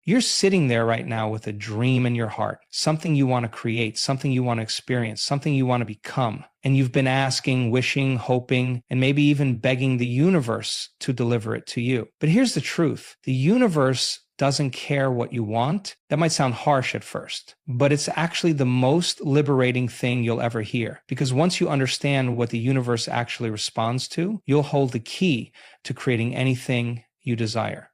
You're sitting there right now with a dream in your heart, something you want to create, something you want to experience, something you want to become. And you've been asking, wishing, hoping, and maybe even begging the universe to deliver it to you. But here's the truth. The universe doesn't care what you want. That might sound harsh at first, but it's actually the most liberating thing you'll ever hear. Because once you understand what the universe actually responds to, you'll hold the key to creating anything you desire.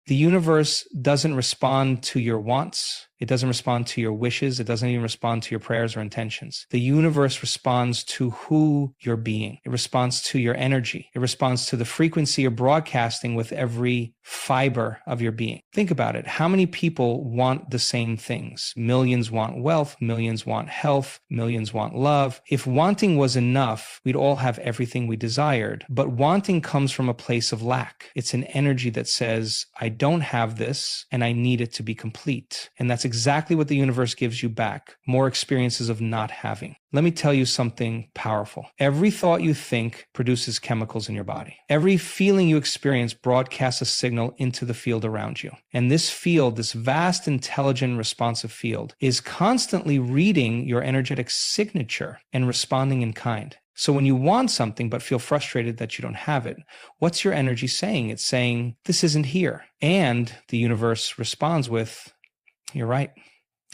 The universe doesn't respond to your wants. It doesn't respond to your wishes. It doesn't even respond to your prayers or intentions. The universe responds to who you're being. It responds to your energy. It responds to the frequency you're broadcasting with every fiber of your being. Think about it. How many people want the same things? Millions want wealth. Millions want health. Millions want love. If wanting was enough, we'd all have everything we desired. But wanting comes from a place of lack. It's an energy that says, I don't have this and I need it to be complete. And that's exactly what the universe gives you back. More experiences of not having. Let me tell you something powerful. Every thought you think produces chemicals in your body. Every feeling you experience broadcasts a signal into the field around you. And this field, this vast, intelligent, responsive field, is constantly reading your energetic signature and responding in kind. So when you want something but feel frustrated that you don't have it, what's your energy saying? It's saying, this isn't here. And the universe responds with, you're right.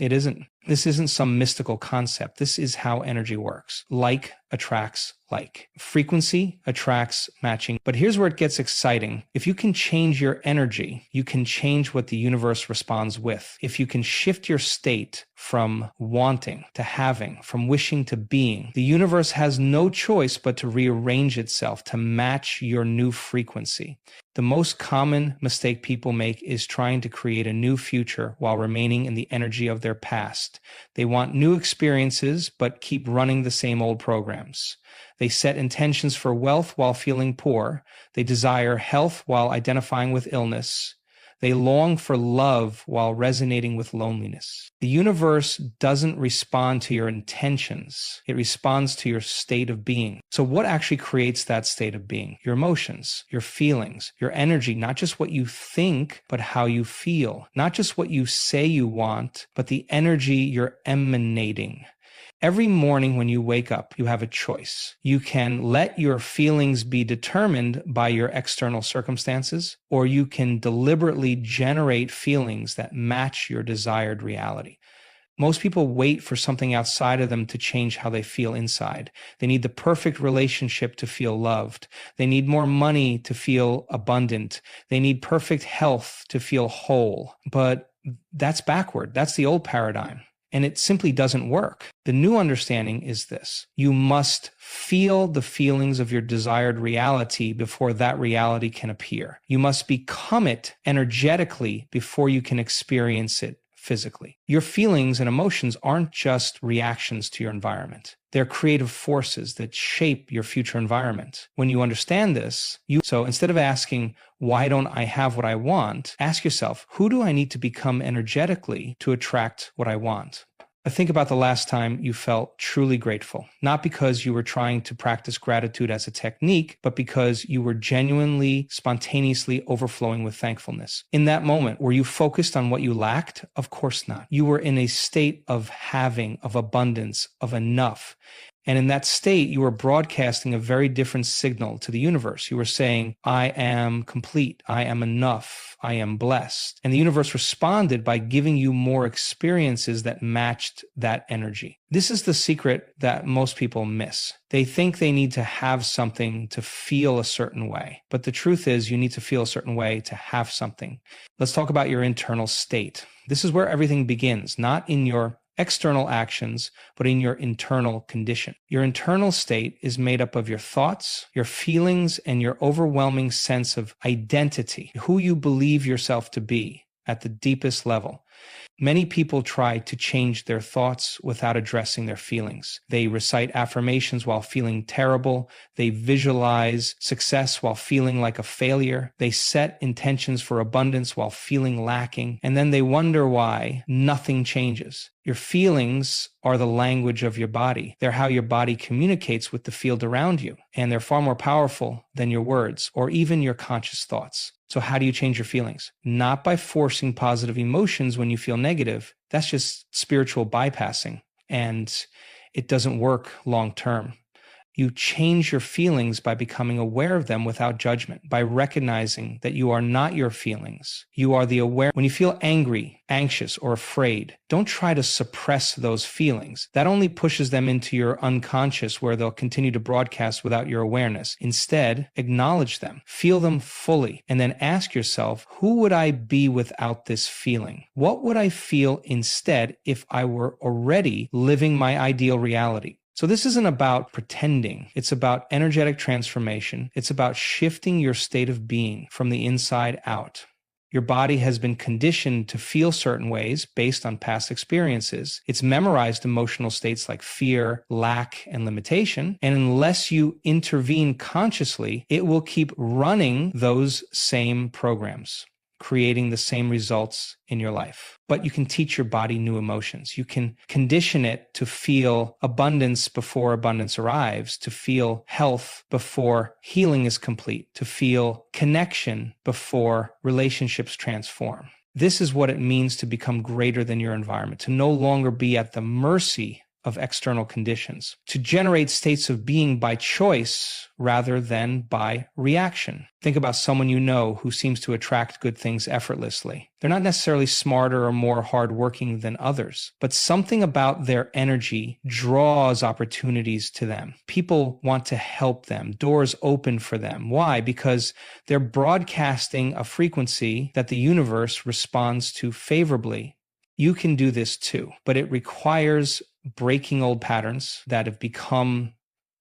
It isn't. This isn't some mystical concept. This is how energy works. Like attracts like. Frequency attracts matching. But here's where it gets exciting. If you can change your energy, you can change what the universe responds with. If you can shift your state from wanting to having, from wishing to being, the universe has no choice but to rearrange itself to match your new frequency. The most common mistake people make is trying to create a new future while remaining in the energy of their past. They want new experiences, but keep running the same old programs. They set intentions for wealth while feeling poor. They desire health while identifying with illness. They long for love while resonating with loneliness. The universe doesn't respond to your intentions. It responds to your state of being. So what actually creates that state of being? Your emotions, your feelings, your energy, not just what you think, but how you feel. Not just what you say you want, but the energy you're emanating. Every morning when you wake up, you have a choice. You can let your feelings be determined by your external circumstances, or you can deliberately generate feelings that match your desired reality. Most people wait for something outside of them to change how they feel inside. They need the perfect relationship to feel loved. They need more money to feel abundant. They need perfect health to feel whole. But that's backward. That's the old paradigm. And it simply doesn't work. The new understanding is this. You must feel the feelings of your desired reality before that reality can appear. You must become it energetically before you can experience it physically. Your feelings and emotions aren't just reactions to your environment. They're creative forces that shape your future environment. When you understand this, so instead of asking, why don't I have what I want? Ask yourself, who do I need to become energetically to attract what I want? Think about the last time you felt truly grateful, not because you were trying to practice gratitude as a technique, but because you were genuinely, spontaneously overflowing with thankfulness. In that moment, were you focused on what you lacked? Of course not. You were in a state of having, of abundance, of enough. And in that state, you were broadcasting a very different signal to the universe. You were saying, I am complete. I am enough. I am blessed. And the universe responded by giving you more experiences that matched that energy. This is the secret that most people miss. They think they need to have something to feel a certain way. But the truth is, you need to feel a certain way to have something. Let's talk about your internal state. This is where everything begins, not in your external actions, but in your internal condition. Your internal state is made up of your thoughts, your feelings, and your overwhelming sense of identity, who you believe yourself to be at the deepest level. Many people try to change their thoughts without addressing their feelings. They recite affirmations while feeling terrible. They visualize success while feeling like a failure. They set intentions for abundance while feeling lacking. And then they wonder why nothing changes. Your feelings are the language of your body. They're how your body communicates with the field around you. And they're far more powerful than your words or even your conscious thoughts. So how do you change your feelings? Not by forcing positive emotions when you feel negative. That's just spiritual bypassing, and it doesn't work long term. You change your feelings by becoming aware of them without judgment, by recognizing that you are not your feelings. You are the aware. When you feel angry, anxious, or afraid, don't try to suppress those feelings. That only pushes them into your unconscious where they'll continue to broadcast without your awareness. Instead, acknowledge them, feel them fully, and then ask yourself, who would I be without this feeling? What would I feel instead if I were already living my ideal reality? So this isn't about pretending. It's about energetic transformation. It's about shifting your state of being from the inside out. Your body has been conditioned to feel certain ways based on past experiences. It's memorized emotional states like fear, lack, and limitation. And unless you intervene consciously, it will keep running those same programs, creating the same results in your life. But you can teach your body new emotions. You can condition it to feel abundance before abundance arrives, to feel health before healing is complete, to feel connection before relationships transform. This is what it means to become greater than your environment, to no longer be at the mercy of external conditions, to generate states of being by choice rather than by reaction. Think about someone you know who seems to attract good things effortlessly. They're not necessarily smarter or more hardworking than others, but something about their energy draws opportunities to them. People want to help them. Doors open for them. Why? Because they're broadcasting a frequency that the universe responds to favorably. You can do this too, but it requires breaking old patterns that have become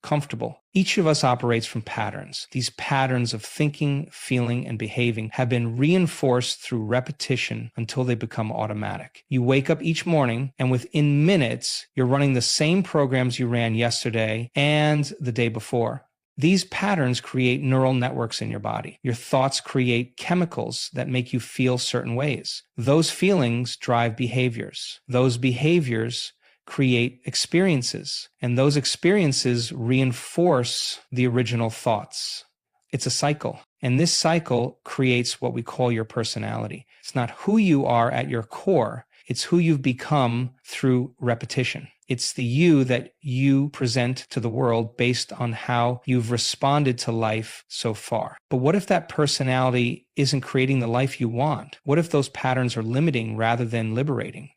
comfortable. Each of us operates from patterns. These patterns of thinking, feeling, and behaving have been reinforced through repetition until they become automatic. You wake up each morning, and within minutes, you're running the same programs you ran yesterday and the day before. These patterns create neural networks in your body. Your thoughts create chemicals that make you feel certain ways. Those feelings drive behaviors. Those behaviors create experiences, and those experiences reinforce the original thoughts. It's a cycle, and this cycle creates what we call your personality. It's not who you are at your core. It's who you've become through repetition. It's the you that you present to the world based on how you've responded to life so far. But what if that personality isn't creating the life you want? What if those patterns are limiting rather than liberating?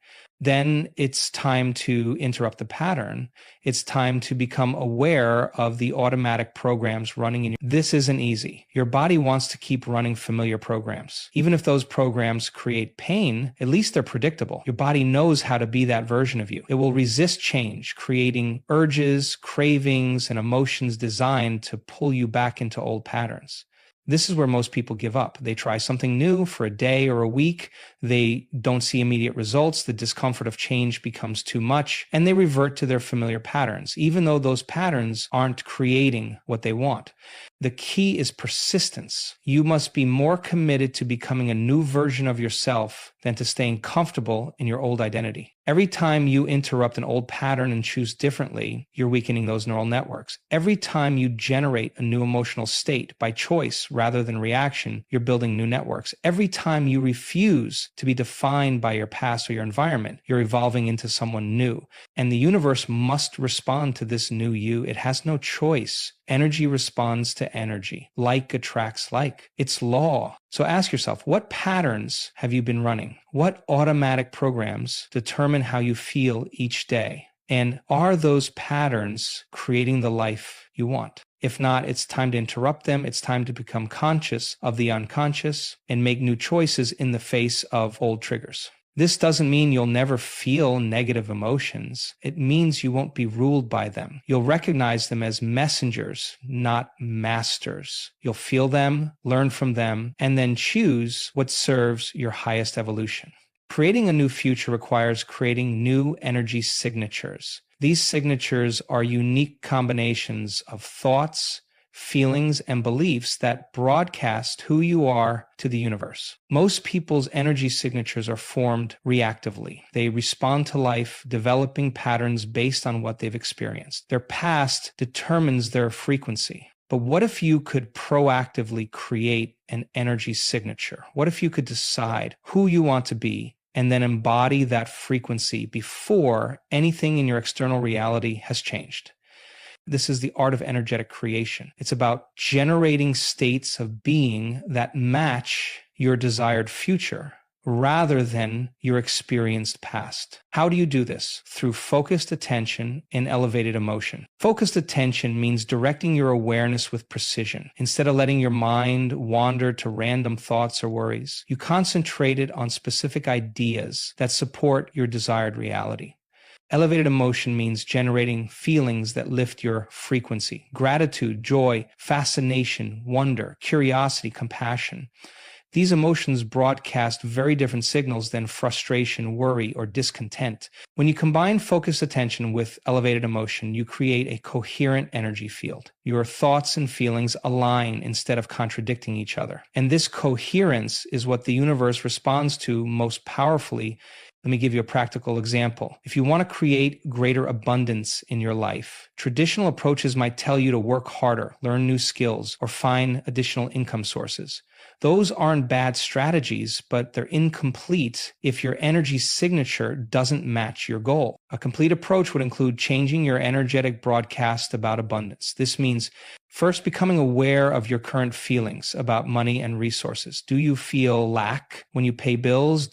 Then it's time to interrupt the pattern. It's time to become aware of the automatic programs running in you. This isn't easy. Your body wants to keep running familiar programs. Even if those programs create pain, at least they're predictable. Your body knows how to be that version of you. It will resist change, creating urges, cravings, and emotions designed to pull you back into old patterns. This is where most people give up. They try something new for a day or a week. They don't see immediate results. The discomfort of change becomes too much, and they revert to their familiar patterns, even though those patterns aren't creating what they want. The key is persistence. You must be more committed to becoming a new version of yourself than to staying comfortable in your old identity. Every time you interrupt an old pattern and choose differently, you're weakening those neural networks. Every time you generate a new emotional state by choice rather than reaction, you're building new networks. Every time you refuse to be defined by your past or your environment, you're evolving into someone new. And the universe must respond to this new you. It has no choice. Energy responds to energy. Like attracts like. It's law. So ask yourself, what patterns have you been running? What automatic programs determine how you feel each day? And are those patterns creating the life you want? If not, it's time to interrupt them. It's time to become conscious of the unconscious and make new choices in the face of old triggers. This doesn't mean you'll never feel negative emotions. It means you won't be ruled by them. You'll recognize them as messengers, not masters. You'll feel them, learn from them, and then choose what serves your highest evolution. Creating a new future requires creating new energy signatures. These signatures are unique combinations of thoughts, feelings, and beliefs that broadcast who you are to the universe. Most people's energy signatures are formed reactively. They respond to life, developing patterns based on what they've experienced. Their past determines their frequency. But what if you could proactively create an energy signature? What if you could decide who you want to be and then embody that frequency before anything in your external reality has changed? This is the art of energetic creation. It's about generating states of being that match your desired future rather than your experienced past. How do you do this? Through focused attention and elevated emotion. Focused attention means directing your awareness with precision. Instead of letting your mind wander to random thoughts or worries, you concentrate it on specific ideas that support your desired reality. Elevated emotion means generating feelings that lift your frequency. Gratitude, joy, fascination, wonder, curiosity, compassion. These emotions broadcast very different signals than frustration, worry, or discontent. When you combine focused attention with elevated emotion, you create a coherent energy field. Your thoughts and feelings align instead of contradicting each other. And this coherence is what the universe responds to most powerfully. Let me give you a practical example. If you want to create greater abundance in your life, traditional approaches might tell you to work harder, learn new skills, or find additional income sources. Those aren't bad strategies, but they're incomplete if your energy signature doesn't match your goal. A complete approach would include changing your energetic broadcast about abundance. This means first, becoming aware of your current feelings about money and resources. Do you feel lack when you pay bills?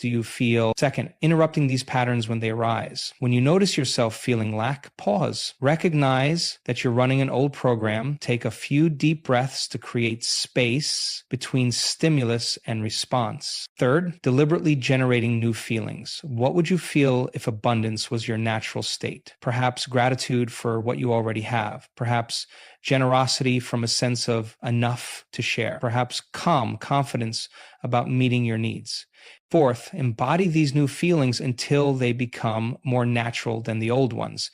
Second, interrupting these patterns when they arise. When you notice yourself feeling lack, pause. Recognize that you're running an old program. Take a few deep breaths to create space between stimulus and response. Third, deliberately generating new feelings. What would you feel if abundance was your natural state? Perhaps gratitude for what you already have. Perhaps generosity from a sense of enough to share. Perhaps calm confidence about meeting your needs. Fourth, embody these new feelings until they become more natural than the old ones.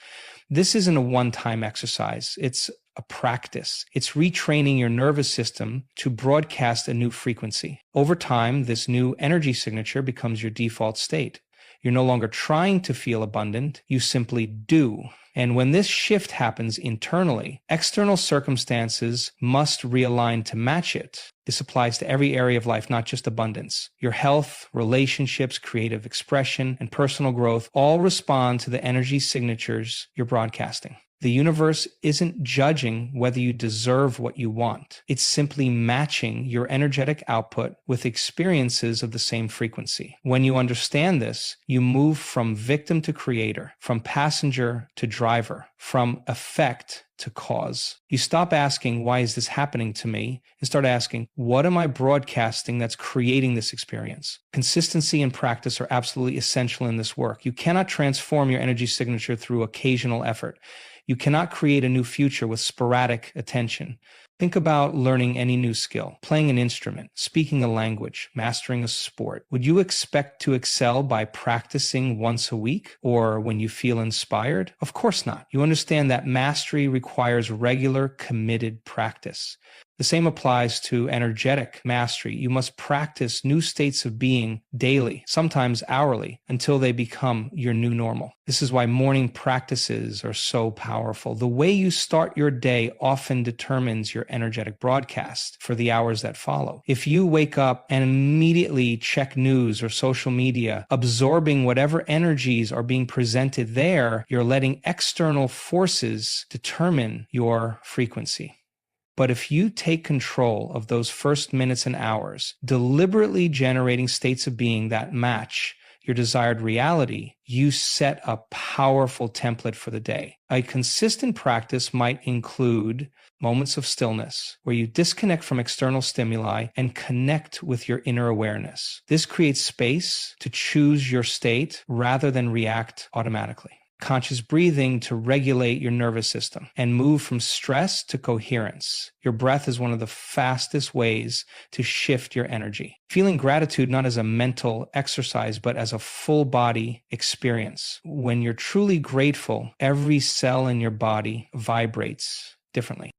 This isn't a one-time exercise. It's a practice. It's retraining your nervous system to broadcast a new frequency. Over time, this new energy signature becomes your default state. You're no longer trying to feel abundant, you simply do. And when this shift happens internally, external circumstances must realign to match it. This applies to every area of life, not just abundance. Your health, relationships, creative expression, and personal growth all respond to the energy signatures you're broadcasting. The universe isn't judging whether you deserve what you want. It's simply matching your energetic output with experiences of the same frequency. When you understand this, you move from victim to creator, from passenger to driver, from effect to cause. You stop asking, why is this happening to me? And start asking, what am I broadcasting that's creating this experience? Consistency and practice are absolutely essential in this work. You cannot transform your energy signature through occasional effort. You cannot create a new future with sporadic attention. Think about learning any new skill, playing an instrument, speaking a language, mastering a sport. Would you expect to excel by practicing once a week or when you feel inspired? Of course not. You understand that mastery requires regular, committed practice. The same applies to energetic mastery. You must practice new states of being daily, sometimes hourly, until they become your new normal. This is why morning practices are so powerful. The way you start your day often determines your energetic broadcast for the hours that follow. If you wake up and immediately check news or social media, absorbing whatever energies are being presented there, you're letting external forces determine your frequency. But if you take control of those first minutes and hours, deliberately generating states of being that match your desired reality, you set a powerful template for the day. A consistent practice might include moments of stillness, where you disconnect from external stimuli and connect with your inner awareness. This creates space to choose your state rather than react automatically. conscious breathing to regulate your nervous system and move from stress to coherence. Your breath is one of the fastest ways to shift your energy. Feeling gratitude not as a mental exercise, but as a full body experience. When you're truly grateful, every cell in your body vibrates differently.